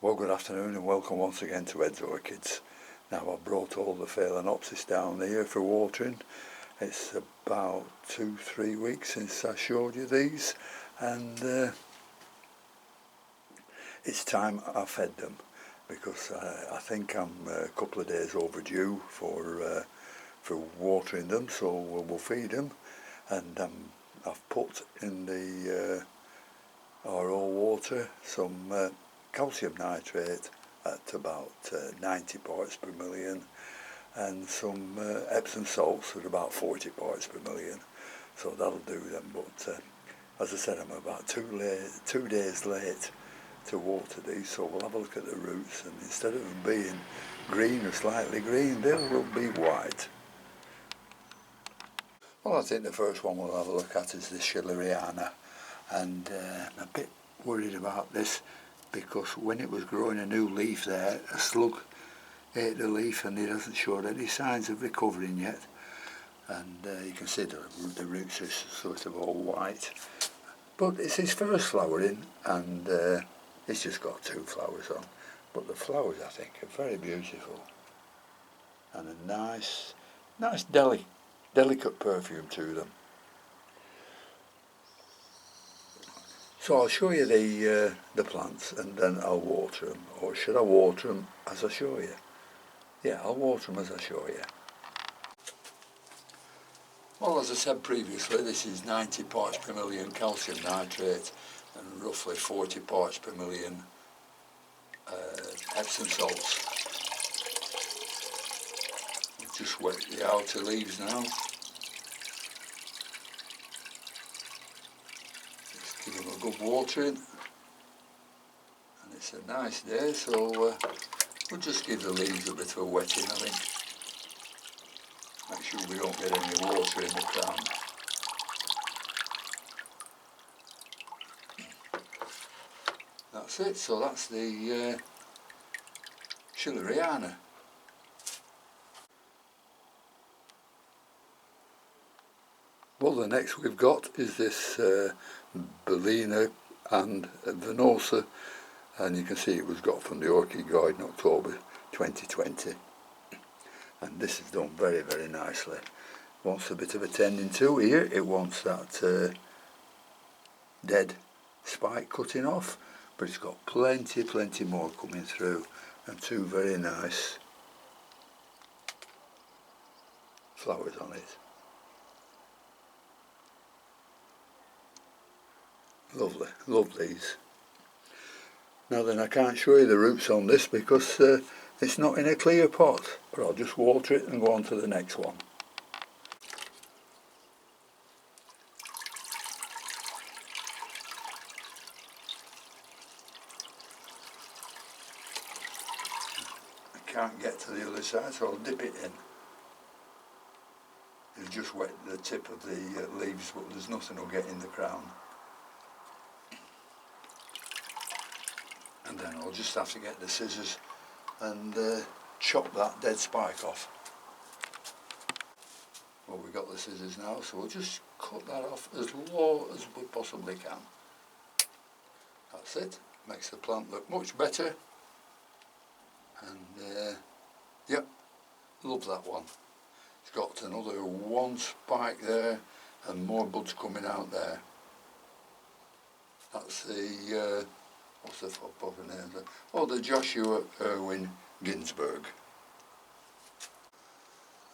Well, good afternoon and welcome once again to Ed's Orchids. Now, I've brought all the Phalaenopsis down here for watering. It's about 2-3 weeks since I showed you these, and it's time I fed them, because I think I'm a couple of days overdue for watering them, so we'll feed them. And I've put in the RO water some calcium nitrate at about 90 parts per million, and some Epsom salts at about 40 parts per million, so that'll do them. But as I said, I'm about 2 days late to water these, so we'll have a look at the roots, and instead of them being green or slightly green, they will be white. Well, I think the first one we'll have a look at is the Chilli rihanna, and I'm a bit worried about this, because when it was growing a new leaf there, a slug ate the leaf and it hasn't showed any signs of recovering yet. And you can see the roots are sort of all white. But it's his first flowering, and it's just got 2 flowers on. But the flowers, I think, are very beautiful. And a nice delicate perfume to them. So I'll show you the plants, and then I'll water them. Or should I water them as I show you? Yeah, I'll water them as I show you. Well, as I said previously, this is 90 parts per million calcium nitrate and roughly 40 parts per million Epsom salts. I've just wet the outer leaves now. Give them a good watering, and it's a nice day, so we'll just give the leaves a bit of a wetting, I think. Make sure we don't get any water in the crown. That's it, so that's the Chilli rihanna. Well, the next we've got is this Phalaenopsis and Venosa, and you can see it was got from the Orchid Guide in October 2020. And this is done very, very nicely. Wants a bit of attending to here. It wants that dead spike cutting off, but it's got plenty more coming through, and 2 very nice flowers on it. Lovely, love these. Now then, I can't show you the roots on this because it's not in a clear pot, but I'll just water it and go on to the next one. I can't get to the other side, so I'll dip it in. It'll just wet the tip of the leaves, but there's nothing will get in the crown. And then I'll just have to get the scissors and chop that dead spike off. Well, we've got the scissors now, so we'll just cut that off as low as we possibly can. That's it. Makes the plant look much better. And yep, love that one. It's got another 1 spike there and more buds coming out there. That's the what's the proper name? Oh, the Joshua Irwin Ginsberg.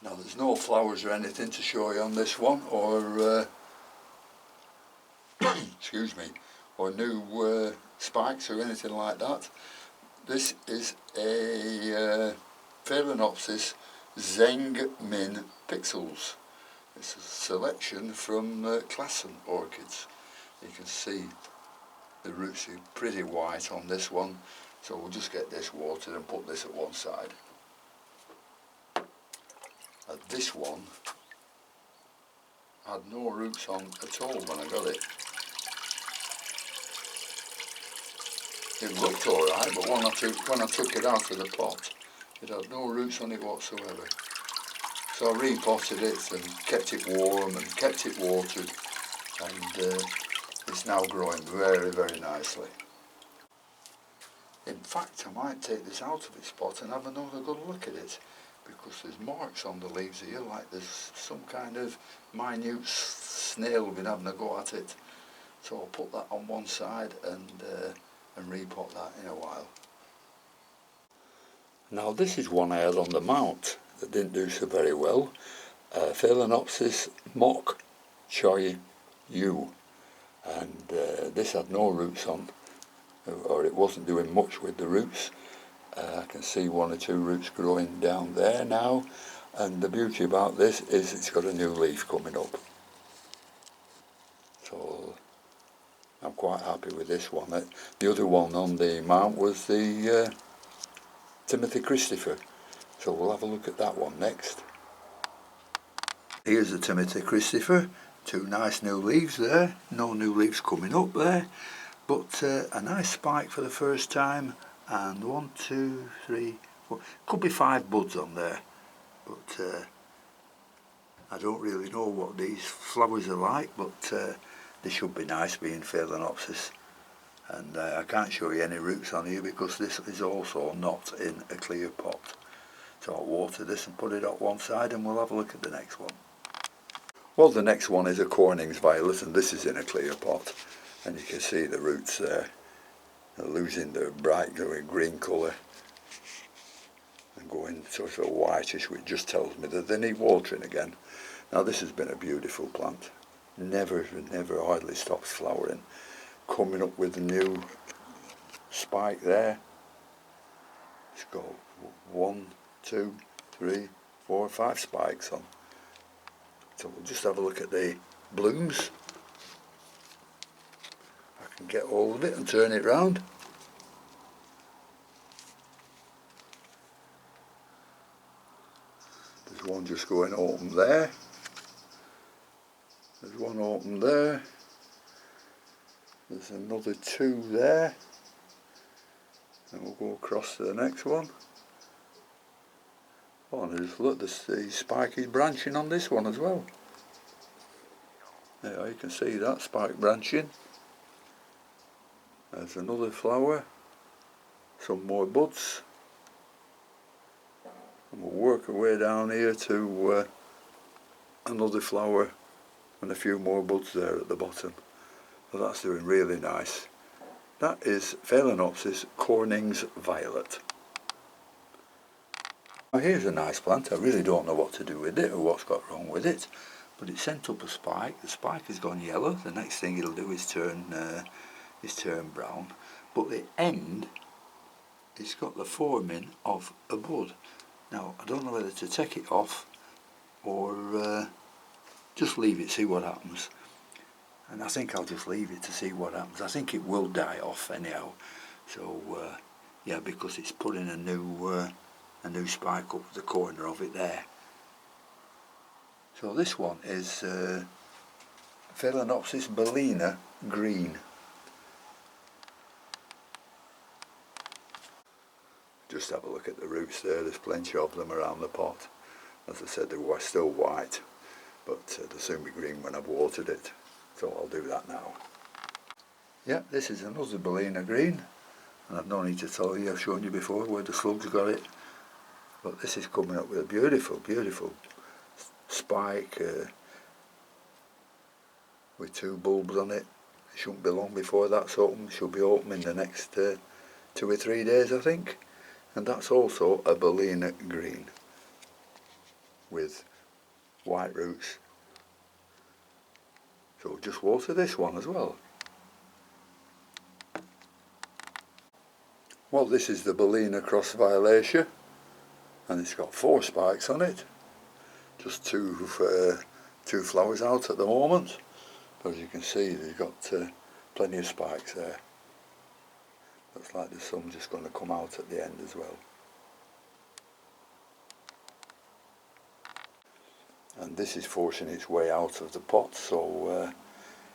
Now, there's no flowers or anything to show you on this one, or excuse me, or new spikes or anything like that. This is a Phalaenopsis Zeng Min Pixels. It's a selection from Classen Orchids. You can see the roots are pretty white on this one, so we'll just get this watered and put this at one side. This one had no roots on at all when I got it. It looked alright, but when I took it out of the pot, it had no roots on it whatsoever. So I repotted it and kept it warm and kept it watered, and it's now growing very, very nicely. In fact, I might take this out of its pot and have another good look at it, because there's marks on the leaves here, like there's some kind of minute snail been having a go at it. So I'll put that on one side and repot that in a while. Now this is one I had on the mount that didn't do so very well. Phalaenopsis mock Chilli U, and this had no roots on, or it wasn't doing much with the roots. I can see one or two roots growing down there now, and the beauty about this is it's got a new leaf coming up. So I'm quite happy with this one. The other one on the mount was the Timothy Christopher, so we'll have a look at that one next. Here's the Timothy Christopher, two nice new leaves there, no new leaves coming up there, but a nice spike for the first time, and 1, 2, 3, 4, could be 5 buds on there, but I don't really know what these flowers are like, but they should be nice being Phalaenopsis. And I can't show you any roots on here because this is also not in a clear pot. So I'll water this and put it on one side, and we'll have a look at the next one. Well, the next one is a Cornings violet, and this is in a clear pot, and you can see the roots there. They're losing their bright green colour and going sort of whitish, which just tells me that they need watering again. Now this has been a beautiful plant. Never hardly stops flowering. Coming up with a new spike there. It's got 1, 2, 3, 4, 5 spikes on. So we'll just have a look at the blooms. I can get hold of it and turn it round. There's one just going open there. There's one open there. There's another 2 there. And we'll go across to the next one. Oh, and there's, look, there's the spike is branching on this one as well. There you can see that spike branching. There's another flower, some more buds, and we'll work our way down here to another flower and a few more buds there at the bottom. So that's doing really nice. That is Phalaenopsis Cornings Violet. Now here's a nice plant. I really don't know what to do with it or what's got wrong with it, but it sent up a spike. The spike has gone yellow. The next thing it'll do is turn brown, but the end, it's got the forming of a bud. Now I don't know whether to take it off or just leave it, see what happens. And I think I'll just leave it to see what happens. I think it will die off anyhow. So yeah, because it's putting a new spike up the corner of it there. So this one is Phalaenopsis Bellina Green. Just have a look at the roots there. There's plenty of them around the pot. As I said, they were still white, but they'll soon be green when I've watered it. So I'll do that now. Yeah, this is another Bellina Green, and I've no need to tell you, I've shown you before where the slugs got it. But this is coming up with a beautiful, beautiful spike with 2 bulbs on it. It shouldn't be long before that's open. It should be open in the next 2 or 3 days, I think. And that's also a Bellina Green with white roots. So just water this one as well. Well, this is the Bellina Cross Violaceae, and it's got 4 spikes on it. Just 2 flowers out at the moment. But as you can see, they've got plenty of spikes there. Looks like there's some just going to come out at the end as well. And this is forcing its way out of the pot, so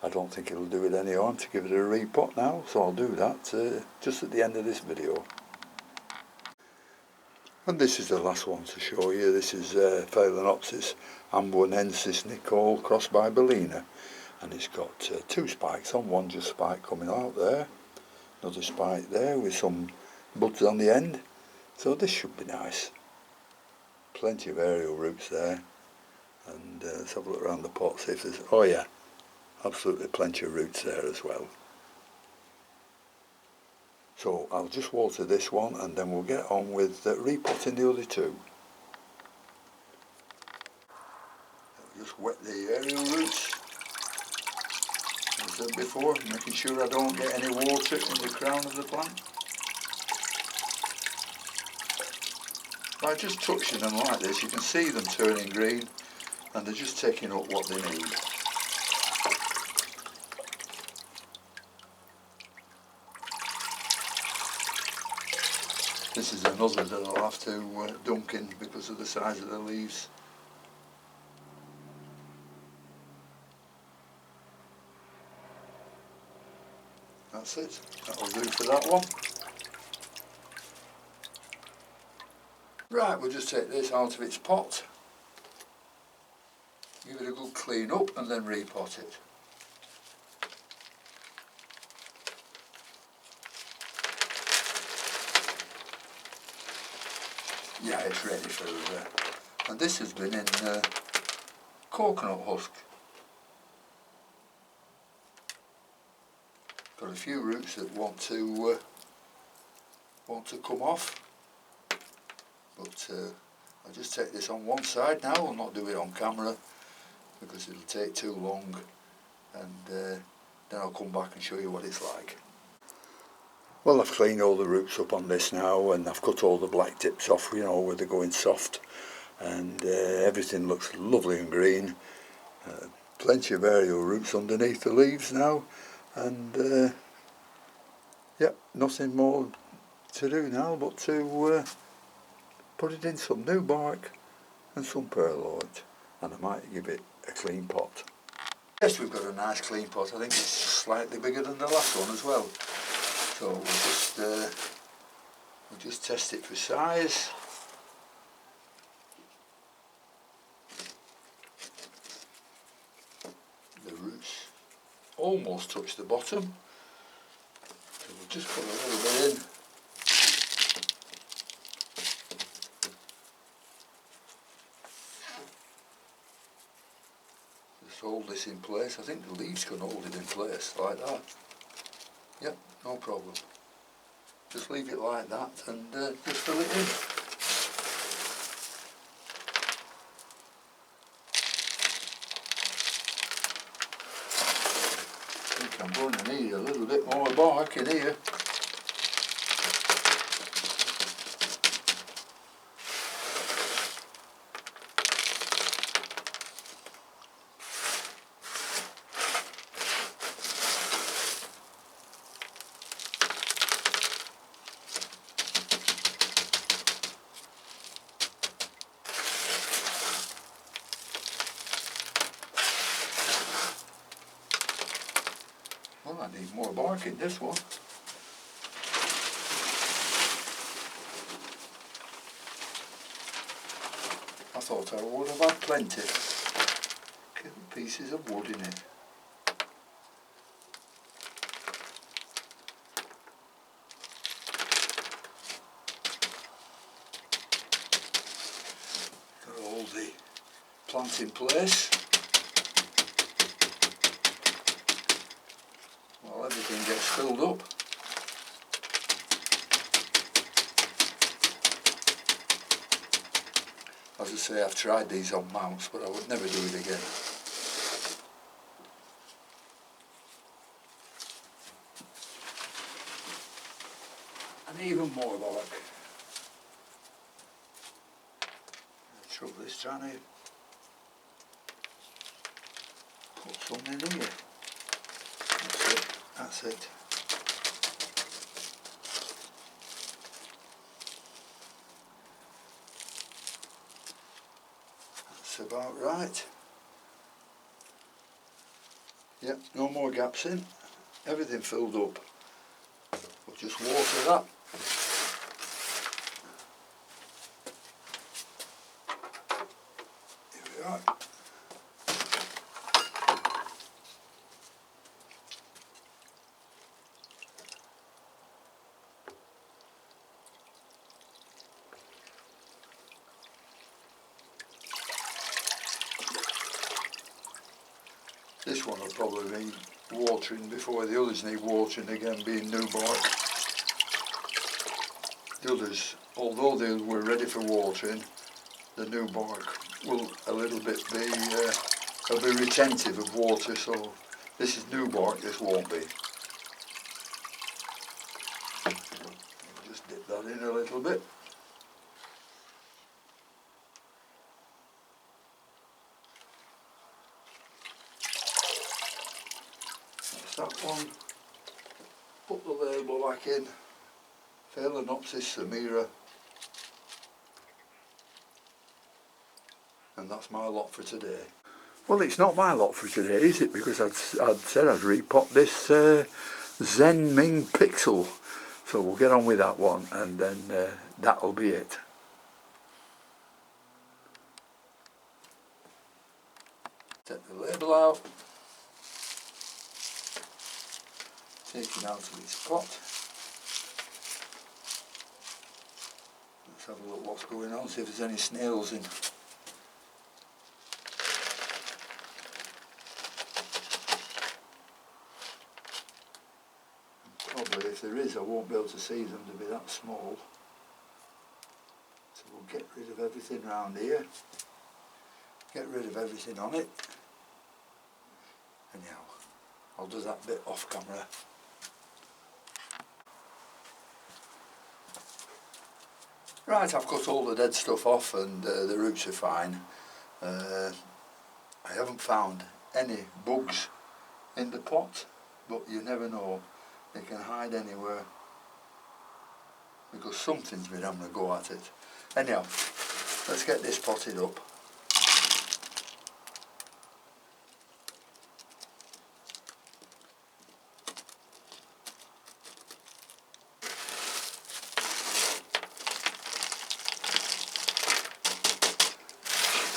I don't think it'll do it any harm to give it a repot now, so I'll do that just at the end of this video. And this is the last one to show you. This is Phalaenopsis ambuonensis Nicole crossed by Bellina, and it's got 2 spikes on, one just spike coming out there, another spike there with some buds on the end, so this should be nice. Plenty of aerial roots there, and let's have a look around the pot, see if there's, oh yeah, absolutely plenty of roots there as well. So I'll just water this one and then we'll get on with repotting the other two. I'll just wet the aerial roots, as I said before, making sure I don't get any water in the crown of the plant. By just touching them like this, you can see them turning green and they're just taking up what they need. This is another that I'll have to dunk in because of the size of the leaves. That's it, that'll do for that one. Right, we'll just take this out of its pot, give it a good clean up and then repot it. Yeah, it's ready for and this has been in coconut husk. Got a few roots that want to come off, but I'll just take this on one side now. I'll not do it on camera because it'll take too long, and then I'll come back and show you what it's like. Well, I've cleaned all the roots up on this now, and I've cut all the black tips off, you know, where they're going soft, and everything looks lovely and green. Plenty of aerial roots underneath the leaves now, and yeah, nothing more to do now but to put it in some new bark and some perlite, and I might give it a clean pot. Yes, we've got a nice clean pot. I think it's slightly bigger than the last one as well. So we'll just test it for size. The roots almost touch the bottom, so we'll just put a little bit in. Just hold this in place. I think the leaves can hold it in place like that. Yep, no problem. Just leave it like that and just fill it in. I think I'm going to need a little bit more bark in here. Well, I need more bark in this one. I thought I would have had plenty. Little pieces of wood in it. Got to hold the plant in place. While everything gets filled up. As I say, I've tried these on mounts, but I would never do it again. And even more bark. The trouble is trying to put some in here. That's it. That's about right. Yep, no more gaps in. Everything filled up. We'll just water that. Here we are. be watering before the others need watering again, being new bark. The others, although they were ready for watering, the new bark will a little bit be, they'll be retentive of water, so this is new bark, this won't be. Just dip that in a little bit. That's that one. Put the label back in. Phalaenopsis samira. And that's my lot for today. Well, it's not my lot for today, is it? Because I'd said I'd repot this Zen Ming Pixel. So we'll get on with that one, and then that'll be it. Take the label out. Take it out of its pot. Let's have a look what's going on, see if there's any snails in. Probably if there is, I won't be able to see them, to be that small. So we'll get rid of everything around here. Get rid of everything on it. Anyhow, I'll do that bit off camera. Right, I've cut all the dead stuff off and the roots are fine. I haven't found any bugs in the pot, but you never know. They can hide anywhere because something's been having a go at it. Anyhow, let's get this potted up.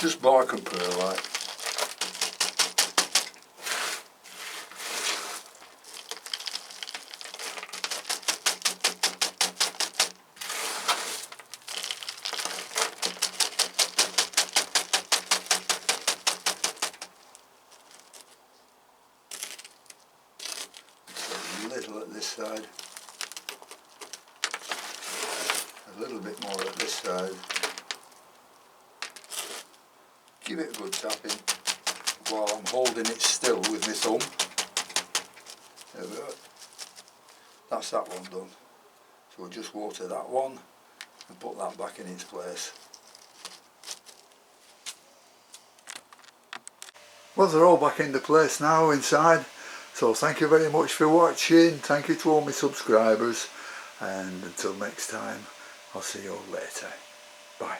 Just bark and perlite. A little at this side. A little bit more at this side. Give it a good tapping while I'm holding it still with my thumb. There we go. That's that one done. So we'll just water that one and put that back in its place. Well, they're all back into place now inside. So thank you very much for watching. Thank you to all my subscribers. And until next time, I'll see you all later. Bye.